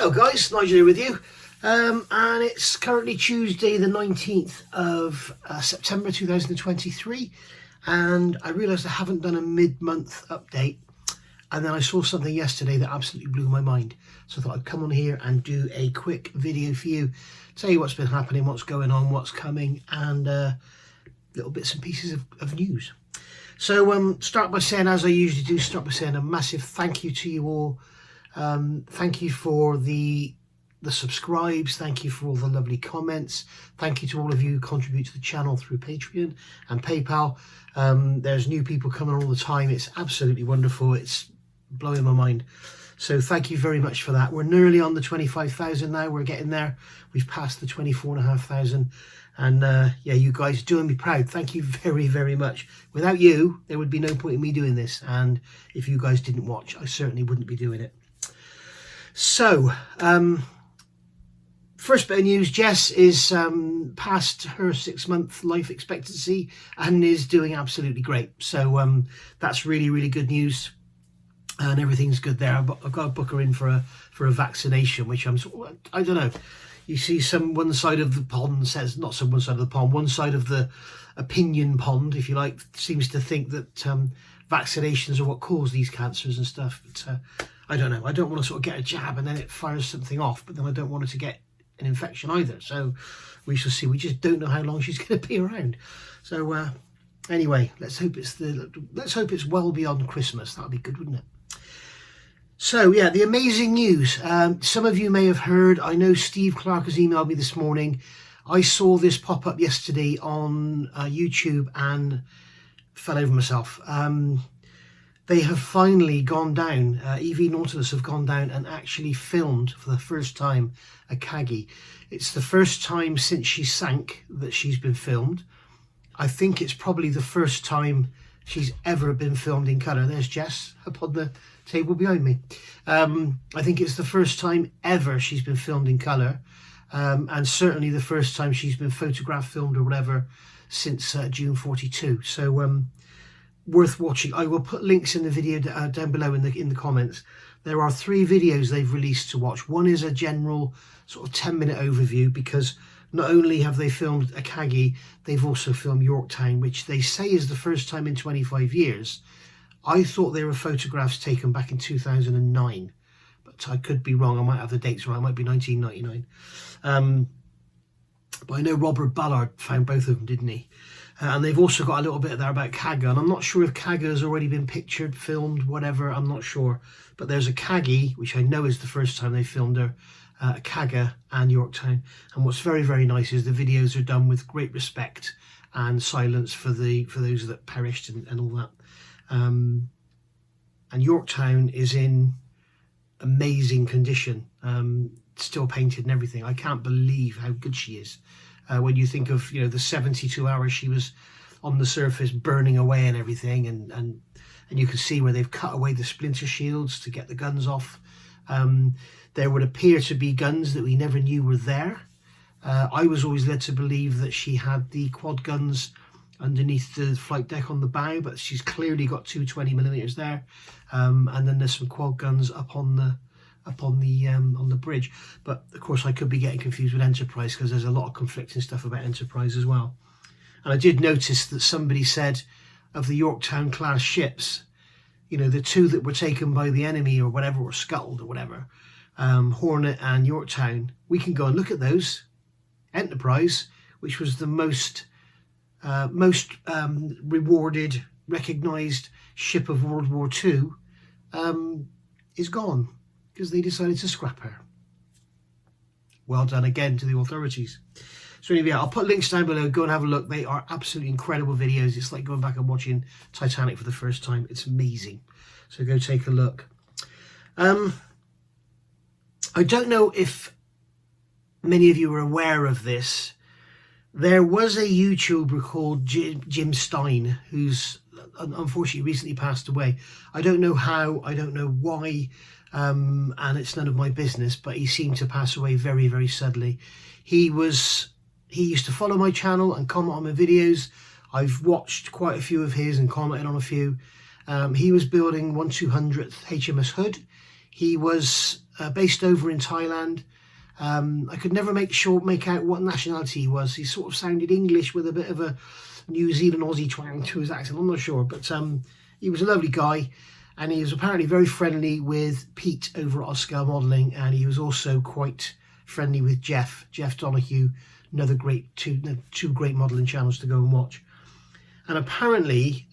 Hello guys, Nigel here with you, and it's currently Tuesday the 19th of September 2023, and I realised I haven't done a mid-month update, and then I saw something yesterday that absolutely blew my mind, so I thought I'd come on here and do a quick video for you, tell you what's been happening, what's going on, what's coming, and little bits and pieces of news. So start by saying, as I usually do, start by saying a massive thank you to you all. Thank you for the subscribes, thank you for all the lovely comments, thank you to all of you who contribute to the channel through Patreon and PayPal. There's new people coming all the time, it's absolutely wonderful, it's blowing my mind. So thank you very much for that. We're nearly on the 25,000 now, we're getting there. We've passed the 24,500, and yeah, you guys are doing me proud. Thank you very, very much. Without you, there would be no point in me doing this, and if you guys didn't watch, I certainly wouldn't be doing it. So, first bit of news, Jess is past her 6-month life expectancy and is doing absolutely great. So that's really, really good news, and everything's good there. I've got to book her in for a vaccination, which I don't know. You see one side of the pond says, not one side of the pond, one side of the opinion pond, if you like, seems to think that vaccinations are what cause these cancers and stuff. But I don't know. I don't want to sort of get a jab and then it fires something off, but then I don't want her to get an infection either. So we shall see. We just don't know how long she's going to be around. So anyway, let's hope it's well beyond Christmas. That'd be good, wouldn't it? So yeah, the amazing news. Some of you may have heard. I know Steve Clark has emailed me this morning. I saw this pop up yesterday on YouTube and fell over myself. They have finally gone down, EV Nautilus have gone down and actually filmed for the first time Akagi. It's the first time since she sank that she's been filmed. I think it's probably the first time she's ever been filmed in colour. There's Jess up on the table behind me. I think it's the first time ever she's been filmed in colour, and certainly the first time she's been photographed, filmed or whatever since June 42. So worth watching. I will put links in the video down below in the comments. There are 3 videos they've released to watch. One is a general sort of 10-minute overview, because not only have they filmed Akagi, they've also filmed Yorktown, which they say is the first time in 25 years. I thought they were photographs taken back in 2009, but I could be wrong. I might have the dates right. It might be 1999. But I know Robert Ballard found both of them, didn't he? And they've also got a little bit there about Kaga, and I'm not sure if Kaga has already been pictured, filmed, whatever, I'm not sure. But there's Akagi, which I know is the first time they filmed her, Kaga and Yorktown. And what's very, very nice is the videos are done with great respect and silence for those that perished and all that. And Yorktown is in amazing condition, still painted and everything. I can't believe how good she is. When you think of, you know, the 72 hours she was on the surface burning away and everything, and you can see where they've cut away the splinter shields to get the guns off. There would appear to be guns that we never knew were there. I was always led to believe that she had the quad guns underneath the flight deck on the bow, but she's clearly got 2 20mm there, and then there's some quad guns up on the bridge. But of course I could be getting confused with Enterprise, because there's a lot of conflicting stuff about Enterprise as well. And I did notice that somebody said of the Yorktown class ships, you know, the 2 that were taken by the enemy or whatever, or scuttled or whatever, Hornet and Yorktown, we can go and look at those. Enterprise, which was the most rewarded, recognised ship of World War II, is gone, because they decided to scrap her. Well done again to the authorities. So anyway, I'll put links down below. Go and have a look. They are absolutely incredible videos. It's like going back and watching Titanic for the first time. It's amazing. So go take a look. I don't know if many of you are aware of this. There was a YouTuber called Jim Stein, who's unfortunately recently passed away. I don't know how, I don't know why, and it's none of my business, but he seemed to pass away very, very suddenly. He used to follow my channel and comment on my videos. I've watched quite a few of his and commented on a few. He was building 1/200th HMS Hood. He was based over in Thailand. I could never make out what nationality he was. He sort of sounded English with a bit of a New Zealand Aussie twang to his accent. I'm not sure, but he was a lovely guy, and he was apparently very friendly with Pete over at Oscar Modelling, and he was also quite friendly with Jeff Donahue, another great two great modelling channels to go and watch. And apparently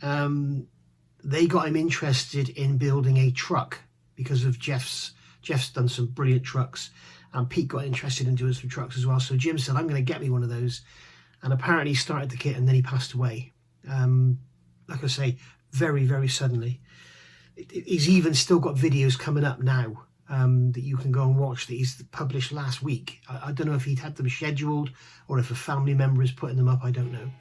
they got him interested in building a truck because of Jeff's done some brilliant trucks, and Pete got interested in doing some trucks as well. So Jim said, I'm going to get me one of those, and apparently he started the kit and then he passed away. Like I say, very, very suddenly. He's even still got videos coming up now that you can go and watch that he's published last week. I don't know if he'd had them scheduled or if a family member is putting them up, I don't know.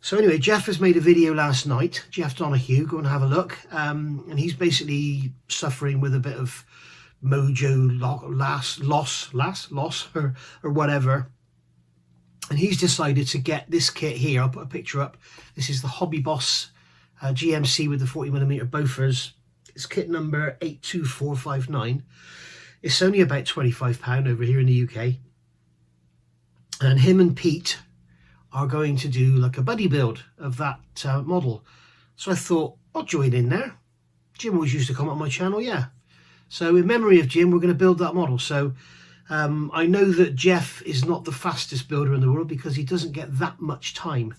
So anyway, Jeff has made a video last night, Jeff Donahue, go and have a look. And he's basically suffering with a bit of mojo loss or whatever. And he's decided to get this kit here. I'll put a picture up. This is the Hobby Boss GMC with the 40mm Bofors. It's kit number 82459. It's only about £25 over here in the UK. And him and Pete are going to do like a buddy build of that model. So I thought, I'll join in there. Jim always used to come on my channel, yeah. So in memory of Jim, we're going to build that model. So I know that Jeff is not the fastest builder in the world because he doesn't get that much time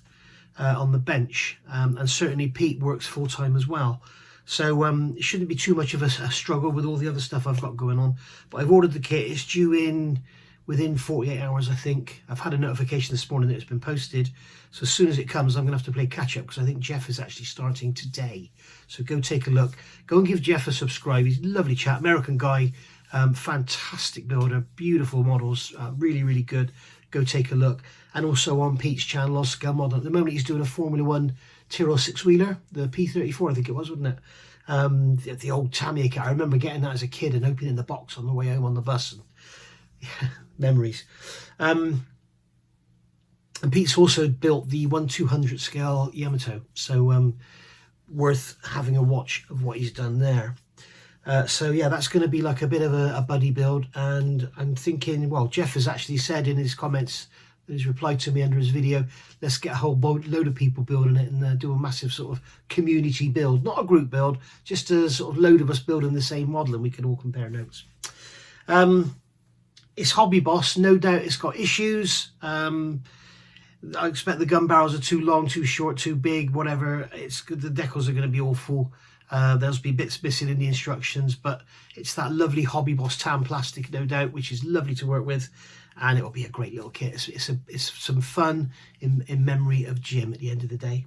on the bench. And certainly Pete works full-time as well. So it shouldn't be too much of a struggle with all the other stuff I've got going on. But I've ordered the kit. It's due in within 48 hours, I think. I've had a notification this morning that it's been posted. So as soon as it comes, I'm going to have to play catch up because I think Jeff is actually starting today. So go take a look. Go and give Jeff a subscribe. He's a lovely chap, American guy, fantastic builder, beautiful models, really, really good. Go take a look. And also on Pete's channel, Oscar Model. At the moment, he's doing a Formula 1 Tyrrell six-wheeler, the P34, I think it was, wasn't it? The old Tamiya kit. I remember getting that as a kid and opening the box on the way home on the bus. And yeah, memories. And Pete's also built the 1/200 scale Yamato, so worth having a watch of what he's done there. So yeah, that's going to be like a bit of a buddy build, and I'm thinking, well, Jeff has actually said in his comments, his reply to me under his video, let's get a whole load of people building it and do a massive sort of community build, not a group build, just a sort of load of us building the same model, and we can all compare notes. It's Hobby Boss, no doubt it's got issues. I expect the gun barrels are too long, too short, too big, whatever. It's good. The decals are going to be awful. There'll be bits missing in the instructions, but it's that lovely Hobby Boss tan plastic, no doubt, which is lovely to work with, and it'll be a great little kit. It's some fun in memory of Jim at the end of the day.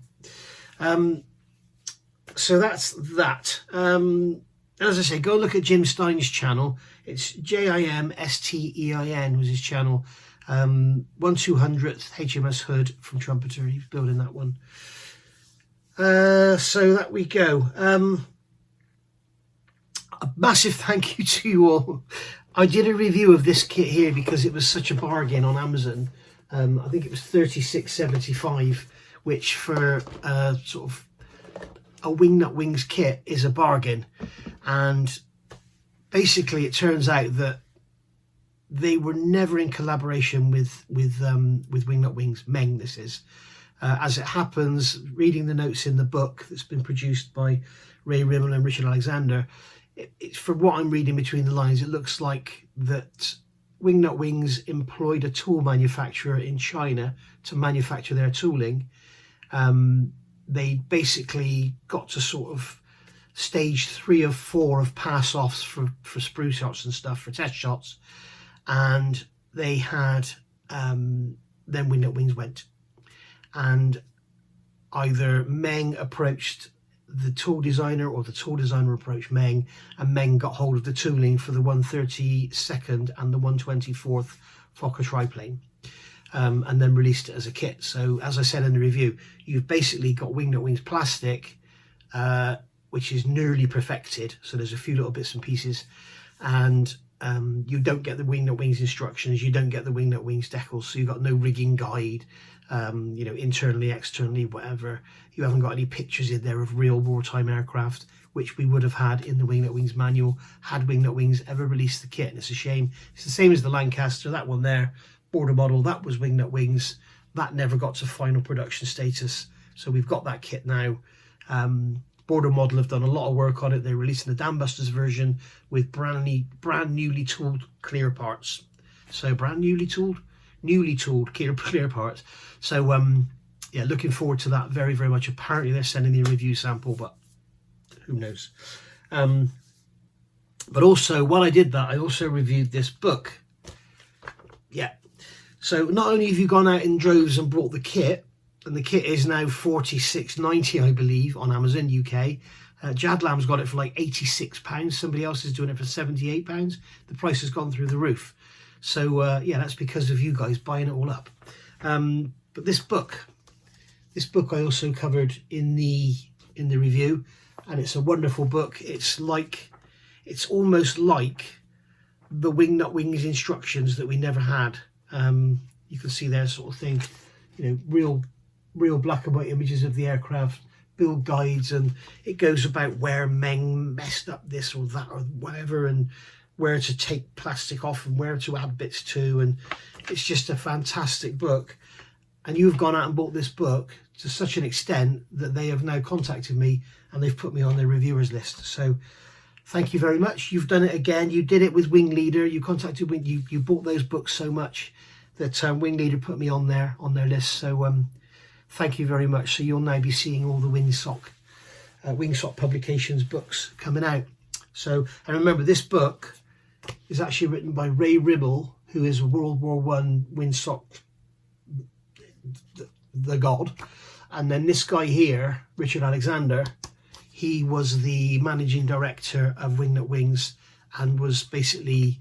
So that's that. As I say, go look at Jim Stein's channel. It's JIMSTEIN was his channel. 1/200th HMS Hood from Trumpeter. He's building that one. So that we go. A massive thank you to you all. I did a review of this kit here because it was such a bargain on Amazon. I think it was $36.75, which for sort of a Wingnut Wings kit is a bargain. And basically it turns out that they were never in collaboration with Wingnut Wings. Meng, this is. As it happens, reading the notes in the book that's been produced by Ray Rimmel and Richard Alexander, from what I'm reading between the lines, it looks like that Wingnut Wings employed a tool manufacturer in China to manufacture their tooling. They basically got to sort of stage 3 or 4 of pass-offs for sprue shots and stuff, for test shots, and they had then Wingnut Wings went, and either Meng approached the tool designer or the tool designer approached Meng, and Meng got hold of the tooling for the 132nd and the 124th Fokker triplane, and then released it as a kit. So as I said in the review, you've basically got Wingnut Wings plastic, which is nearly perfected, so there's a few little bits and pieces, and you don't get the Wingnut Wings instructions, you don't get the Wingnut Wings decals, so you've got no rigging guide, you know, internally, externally, whatever. You haven't got any pictures in there of real wartime aircraft, which we would have had in the Wingnut Wings manual had Wingnut Wings ever released the kit. And it's a shame. It's the same as the Lancaster, that one there, border model, that was Wingnut Wings. That never got to final production status. So we've got that kit now. Border model have done a lot of work on it. They're releasing the Dam Busters version with brand newly tooled clear parts. So newly tooled clear parts. So yeah, looking forward to that very, very much. Apparently they're sending me a review sample, but who knows. But also, while I did that, I also reviewed this book. Yeah. So not only have you gone out in droves and brought the kit, and the kit is now $46.90, I believe, on Amazon UK. Jadlam's got it for like £86. Somebody else is doing it for £78. The price has gone through the roof. So yeah, that's because of you guys buying it all up. But this book I also covered in the review, and it's a wonderful book. It's almost like the Wingnut Wings instructions that we never had. You can see there, sort of thing, you know, real black and white images of the aircraft, build guides, and it goes about where Meng messed up this or that or whatever, and where to take plastic off and where to add bits to. And it's just a fantastic book. And you've gone out and bought this book to such an extent that they have now contacted me and they've put me on their reviewers list. So thank you very much. You've done it again. You did it with Wing Leader. You contacted Wing. You bought those books so much that Wing Leader put me on their list. So thank you very much. So you'll now be seeing all the Wingsock Publications books coming out. So, and remember, this book is actually written by Ray Ribble, who is a World War I Windsock, the god. And then this guy here, Richard Alexander, he was the managing director of Wingnut Wings and was basically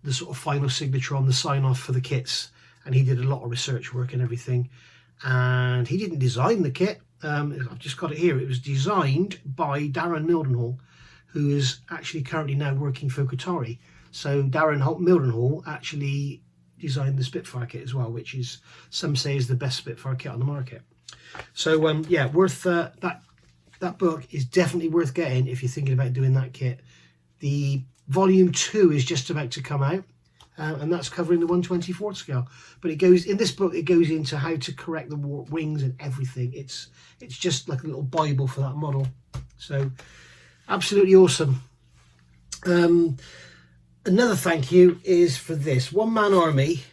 the sort of final signature on the sign-off for the kits. And he did a lot of research work and everything. And he didn't design the kit. I've just got it here. It was designed by Darren Mildenhall, who is actually currently now working for Qatari. So Darren Mildenhall actually designed the Spitfire kit as well, which is, some say, is the best Spitfire kit on the market. So yeah, worth that book is definitely worth getting if you're thinking about doing that kit. The volume 2 is just about to come out, and that's covering the 1/24 scale. But it goes in this book. It goes into how to correct the wings and everything. It's just like a little Bible for that model. So absolutely awesome. Another thank you is for this One Man Army.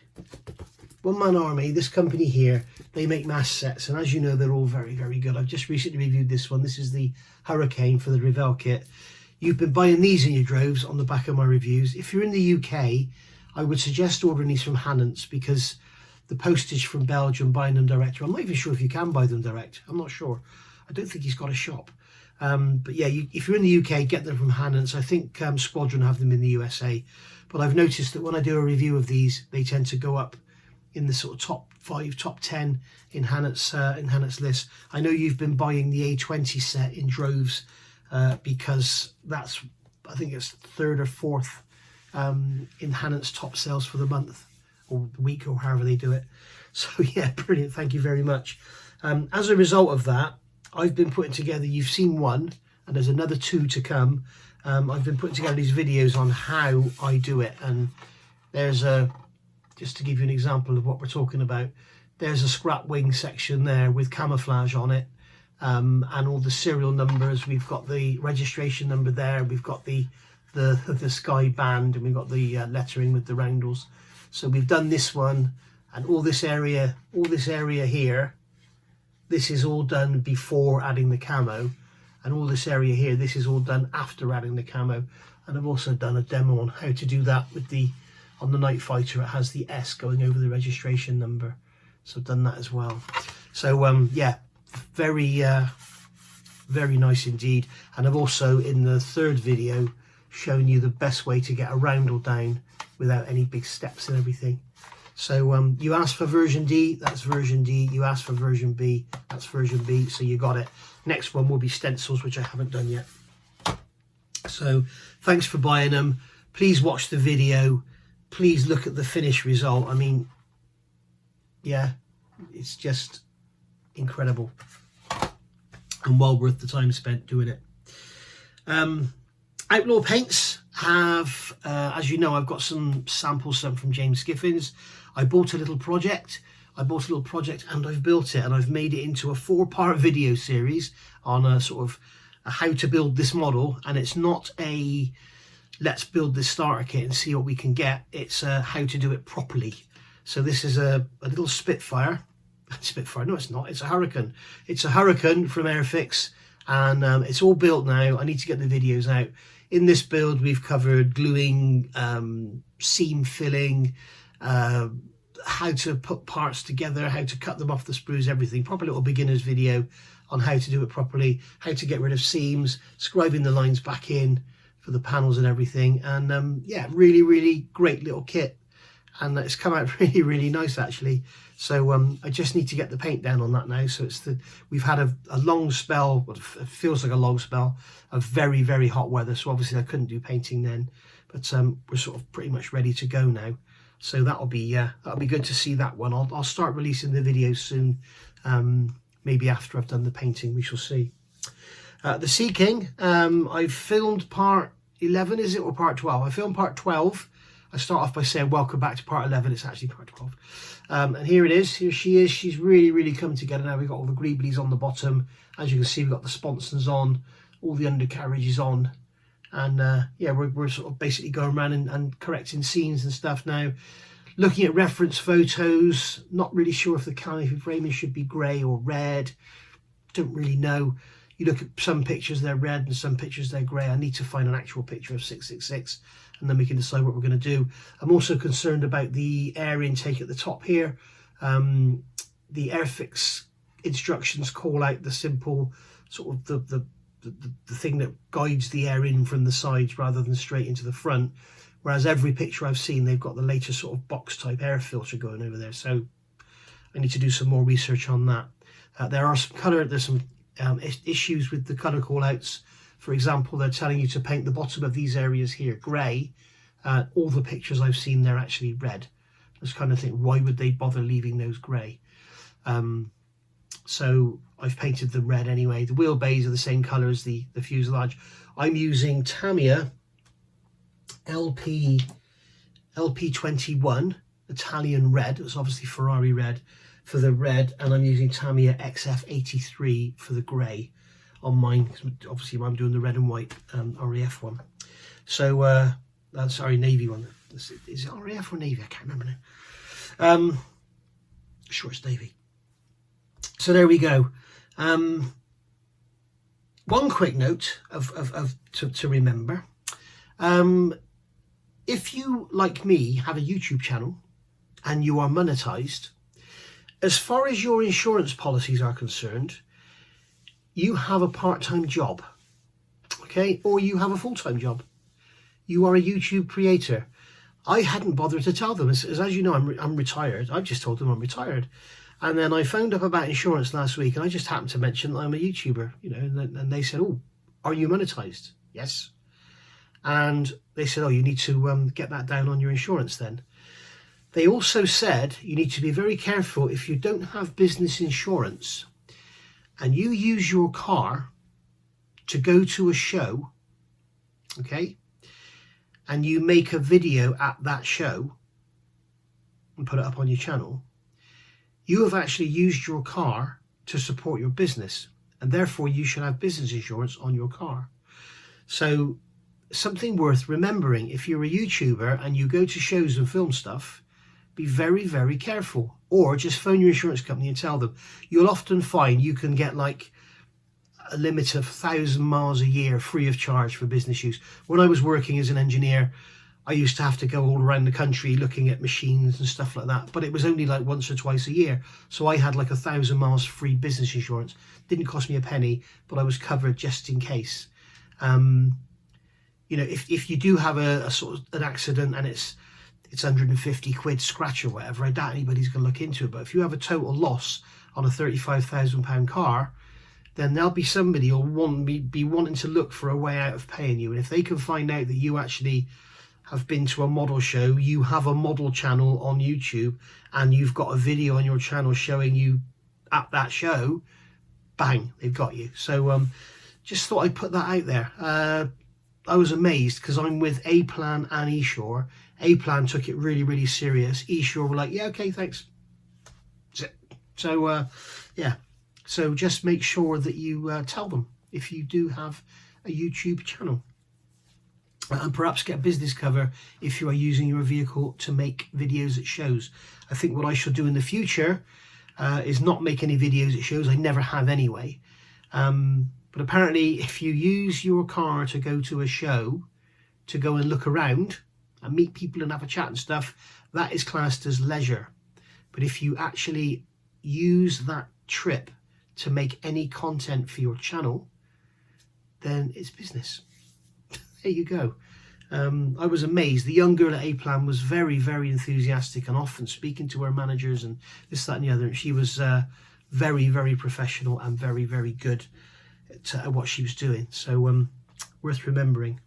This company here, they make mass sets, and as you know, they're all very, very good. I've just recently reviewed this one. This is the Hurricane for the Revell kit. You've been buying these in your droves on the back of my reviews. If you're in the UK, I would suggest ordering these from Hannants, because the postage from Belgium, buying them direct, I'm not even sure if you can buy them direct. I'm not sure. I don't think he's got a shop. But yeah, if you're in the UK, get them from Hannants. I think Squadron have them in the USA. But I've noticed that when I do a review of these, they tend to go up in the sort of top 5, top 10 in Hannants list. I know you've been buying the A20 set in droves because that's, I think it's 3rd or 4th in Hannants top sales for the month or the week or however they do it. So yeah, brilliant. Thank you very much. As a result of that, I've been putting together, you've seen one, and there's another 2 to come. I've been putting together these videos on how I do it, and there's just to give you an example of what we're talking about, there's a scrap wing section there with camouflage on it, and all the serial numbers. We've got the registration number there, we've got the sky band, and we've got the lettering with the roundels. So we've done this one, and all this area here, this is all done before adding the camo, and all this area here, this is all done after adding the camo. And I've also done a demo on how to do that with on the Night Fighter. It has the S going over the registration number, so I've done that as well. So yeah, very very nice indeed. And I've also, in the 3rd video, shown you the best way to get a roundel down without any big steps and everything. So you asked for version D, that's version D. You asked for version B, that's version B. So you got it. Next one will be stencils, which I haven't done yet. So thanks for buying them. Please watch the video. Please look at the finished result. I mean, yeah, it's just incredible and well worth the time spent doing it. Outlaw Paints have, as you know, I've got some samples sent from James Giffins. I bought a little project. And I've built it, and I've made it into a 4-part video series on a sort of how to build this model. And it's not a let's build this starter kit and see what we can get. It's how to do it properly. So this is a little Spitfire. No, it's not. It's a Hurricane. It's a Hurricane from Airfix, and it's all built now. I need to get the videos out. In this build, we've covered gluing, seam filling, how to put parts together, how to cut them off the sprues, everything. Proper little beginner's video on how to do it properly, how to get rid of seams, scribing the lines back in for the panels and everything. And yeah, really great little kit, and it's come out really nice actually. So I just need to get the paint down on that now. So we've had a long spell, it feels like a long spell of very hot weather, so obviously I couldn't do painting then, but we're sort of pretty much ready to go now. So that'll be good to see that one. I'll start releasing the videos soon, maybe after I've done the painting, we shall see. The Sea King, I've filmed part 11, is it, or part 12? I filmed part 12. I start off by saying welcome back to part 11. It's actually part 12. And here it is. Here she is. She's really come together now. We've got all the greeblies on the bottom. As you can see, we've got the sponsons on, all the undercarriages on. And yeah, we're sort of basically going around and correcting scenes and stuff now. Looking at reference photos, not really sure if the canopy framing should be grey or red. Don't really know. You look at some pictures, they're red, and some pictures they're grey. I need to find an actual picture of 666, and then we can decide what we're going to do. I'm also concerned about the air intake at the top here. The Airfix instructions call out the simple sort of the thing that guides the air in from the sides rather than straight into the front, whereas every picture I've seen, they've got the latest sort of box type air filter going over there. So I need to do some more research on that. There's some issues with the colour call outs. For example, they're telling you to paint the bottom of these areas here grey. All the pictures I've seen, they're actually red. I just kind of think, why would they bother leaving those grey? So I've painted them red anyway. The wheelbase are the same colour as the fuselage. I'm using Tamiya LP21 Italian red. It's obviously Ferrari red for the red, and I'm using Tamiya XF83 for the grey on mine. Obviously I'm doing the red and white RAF one. So that's, sorry, navy one. Is it RAF or navy? I can't remember now. Sure, it's navy. So there we go. One quick note to remember. If you, like me, have a YouTube channel and you are monetized, as far as your insurance policies are concerned, you have a part-time job, okay? Or you have a full-time job. You are a YouTube creator. I hadn't bothered to tell them. As you know, I'm retired. I just told them I'm retired. And then I found up about insurance last week, and I just happened to mention that I'm a YouTuber, you know, and they said, oh, are you monetized? Yes. And they said, oh, you need to get that down on your insurance then. They also said you need to be very careful if you don't have business insurance and you use your car to go to a show, okay, and you make a video at that show and put it up on your channel, you have actually used your car to support your business, and therefore you should have business insurance on your car. So something worth remembering: if you're a YouTuber and you go to shows and film stuff, be very careful, or just phone your insurance company and tell them. You'll often find you can get like a limit of 1,000 miles a year free of charge for business use. When I was working as an engineer, I used to have to go all around the country looking at machines and stuff like that, but it was only like once or twice a year. So I had like 1,000 miles free business insurance. Didn't cost me a penny, but I was covered just in case. You know, if you do have a sort of an accident and it's 150 quid scratch or whatever, I doubt anybody's going to look into it. But if you have a total loss on a £35,000 car, then there'll be somebody who'll be wanting to look for a way out of paying you. And if they can find out that you actually have been to a model show, you have a model channel on YouTube, and you've got a video on your channel showing you at that show, bang, they've got you. So just thought I'd put that out there. I was amazed because I'm with A-Plan and eShore. A-Plan took it really, really serious. eShore were like, yeah, okay, thanks. That's it. So, yeah. So just make sure that you tell them if you do have a YouTube channel. And perhaps get business cover if you are using your vehicle to make videos at shows. I think what I shall do in the future is not make any videos at shows. I never have anyway. But apparently if you use your car to go to a show, to go and look around and meet people and have a chat and stuff, that is classed as leisure. But if you actually use that trip to make any content for your channel, then it's business. There you go. I was amazed. The young girl at A-Plan was very, very enthusiastic and often speaking to her managers and this, that and the other. And she was very, very professional and very, very good at what she was doing. So worth remembering.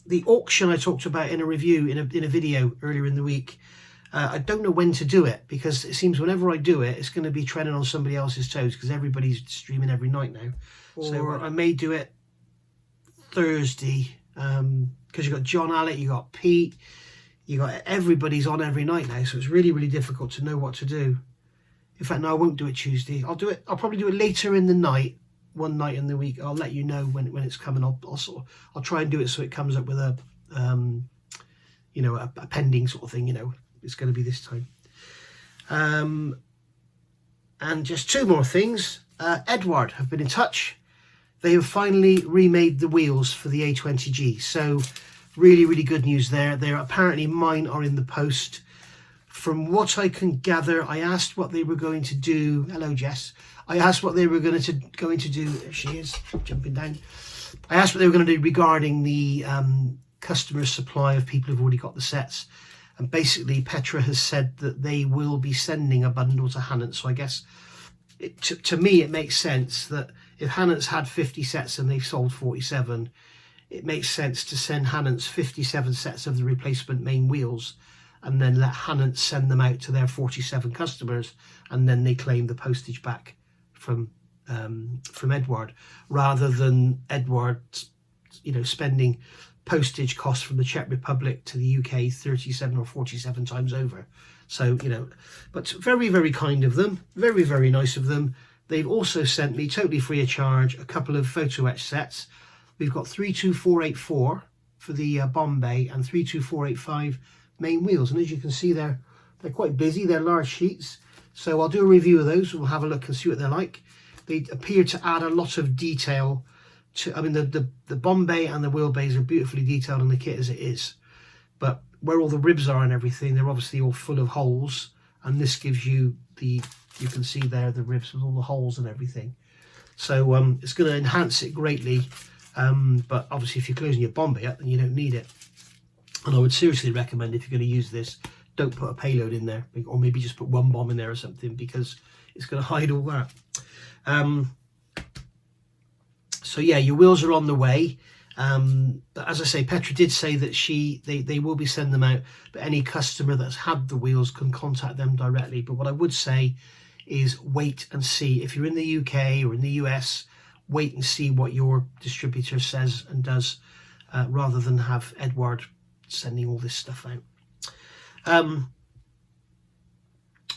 The auction I talked about in a review, in a video earlier in the week, I don't know when to do it because it seems whenever I do it, it's going to be treading on somebody else's toes because everybody's streaming every night now. So I may do it Thursday because you've got John Allett, you got Pete, you got everybody's on every night now, so it's really, really difficult to know what to do. In fact, no, I won't do it Tuesday. I'll probably do it later in the night, one night in the week. I'll let you know when it's coming. I'll try and do it so it comes up with a you know, a pending sort of thing, you know. It's going to be this time. And just two more things. Edward have been in touch. They have finally remade the wheels for the A20G. So really, really good news there. Apparently mine are in the post. From what I can gather, I asked what they were going to do. Hello, Jess. I asked what they were going to do. There she is, jumping down. I asked what they were going to do regarding the customer supply of people who've already got the sets. And basically, Petra has said that they will be sending a bundle to Hannants. So I guess, to me, it makes sense that if Hannants had 50 sets and they've sold 47, it makes sense to send Hannants 57 sets of the replacement main wheels and then let Hannants send them out to their 47 customers, and then they claim the postage back from Edward, rather than Edward, you know, spending postage costs from the Czech Republic to the UK 37 or 47 times over. So, you know, but very, very kind of them, very, very nice of them. They've also sent me, totally free of charge, a couple of photo etch sets. We've got 32484 for the Bombay and 32485 main wheels, and as you can see, they're quite busy. They're large sheets, so I'll do a review of those. We'll have a look and see what they're like. They appear to add a lot of detail to, I mean, the Bombay and the wheelbase are beautifully detailed in the kit as it is, but where all the ribs are and everything, they're obviously all full of holes, and this gives you you can see there the ribs with all the holes and everything. So it's going to enhance it greatly, but obviously if you're closing your Bombay up, then you don't need it. And I would seriously recommend, if you're going to use this, don't put a payload in there, or maybe just put one bomb in there or something, because it's going to hide all that. So yeah, your wheels are on the way. But as I say, Petra did say that they will be sending them out, but any customer that's had the wheels can contact them directly. But what I would say is wait and see. If you're in the UK or in the US, wait and see what your distributor says and does, rather than have Edward sending all this stuff out.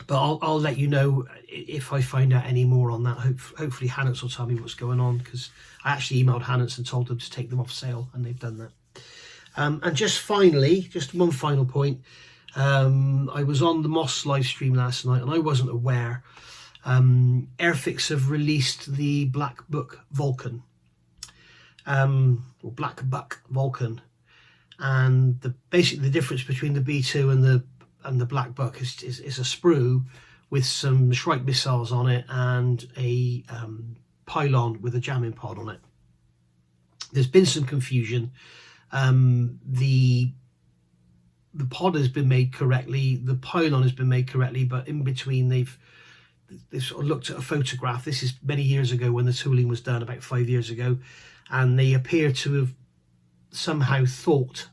But I'll let you know if I find out any more on that. Hopefully Hannants will tell me what's going on, because I actually emailed Hannants and told them to take them off sale, and they've done that. And just finally, just one final point. I was on the Moss live stream last night and I wasn't aware. Airfix have released the Black Book Vulcan, or Black Buck Vulcan, and basically the difference between the B2 and the Black Buck is a sprue with some Shrike missiles on it and a pylon with a jamming pod on it. There's been some confusion. The pod has been made correctly, the pylon has been made correctly, but in between they've sort of looked at a photograph. This is many years ago when the tooling was done, about 5 years ago, and they appear to have somehow thought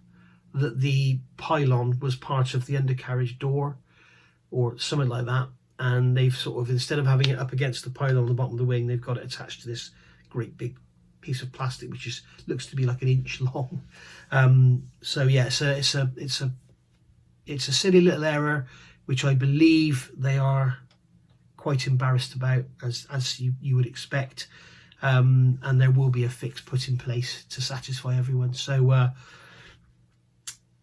that the pylon was part of the undercarriage door or something like that, and they've sort of, instead of having it up against the pylon on the bottom of the wing, they've got it attached to this great big piece of plastic which looks to be like an inch long. So yeah, it's a silly little error which I believe they are quite embarrassed about, as you would expect, and there will be a fix put in place to satisfy everyone. So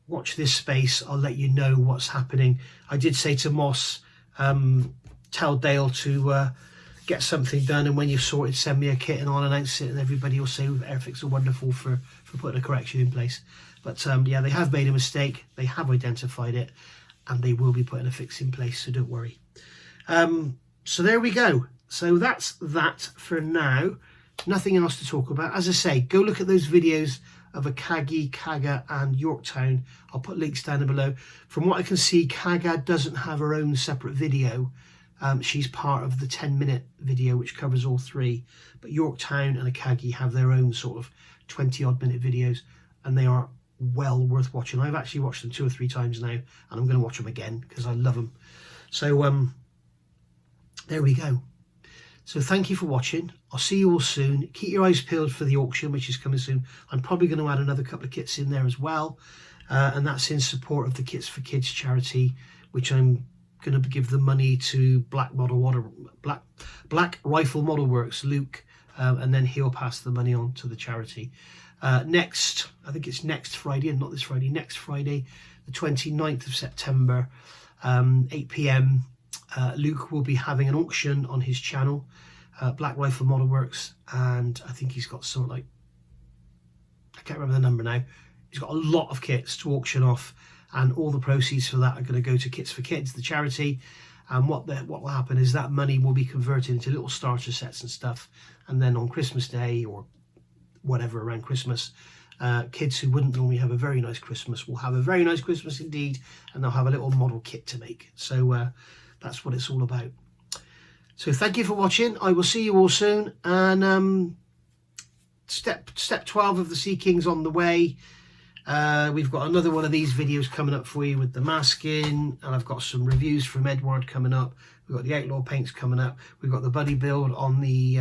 watch this space. I'll let you know what's happening. I did say to Moss, tell Dale to get something done, and when you've sorted, send me a kit and I'll announce it, and everybody will say Airfix are wonderful for putting a correction in place. But yeah, they have made a mistake, they have identified it, and they will be putting a fix in place, so don't worry. So there we go. So that's that for now. Nothing else to talk about. As I say, go look at those videos of Akagi, Kaga and Yorktown. I'll put links down below. From what I can see, Kaga doesn't have her own separate video. She's part of the 10-minute video which covers all three, but Yorktown and Akagi have their own sort of 20-odd minute videos, and they are well worth watching. I've actually watched them 2 or 3 times now, and I'm going to watch them again because I love them. So there we go. So thank you for watching. I'll see you all soon. Keep your eyes peeled for the auction, which is coming soon. I'm probably going to add another couple of kits in there as well, and that's in support of the Kits for Kids charity, which I'm going to give the money to Black Rifle Model Works, Luke, and then he'll pass the money on to the charity. I think it's next Friday, and not this Friday, next Friday, the 29th of September, 8 p.m. Luke will be having an auction on his channel, Black Rifle Model Works, and I think he's got something like, I can't remember the number now. He's got a lot of kits to auction off, and all the proceeds for that are going to go to Kits for Kids, the charity. And what will happen is that money will be converted into little starter sets and stuff, and then on Christmas Day or whatever around Christmas, kids who wouldn't normally have a very nice Christmas will have a very nice Christmas indeed, and they'll have a little model kit to make. So that's what it's all about. So thank you for watching. I will see you all soon, and step 12 of the Sea King's on the way. We've got another one of these videos coming up for you with the masking, and I've got some reviews from Edward coming up. We've got the Outlaw paints coming up. We've got the buddy build on the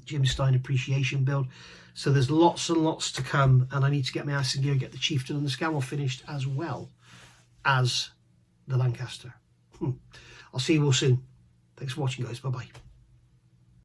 Jim Stein appreciation build. So there's lots and lots to come, and I need to get my ass in gear, get the Chieftain and the Scowl finished, as well as the Lancaster. I'll see you all soon. Thanks for watching, guys. Bye-bye.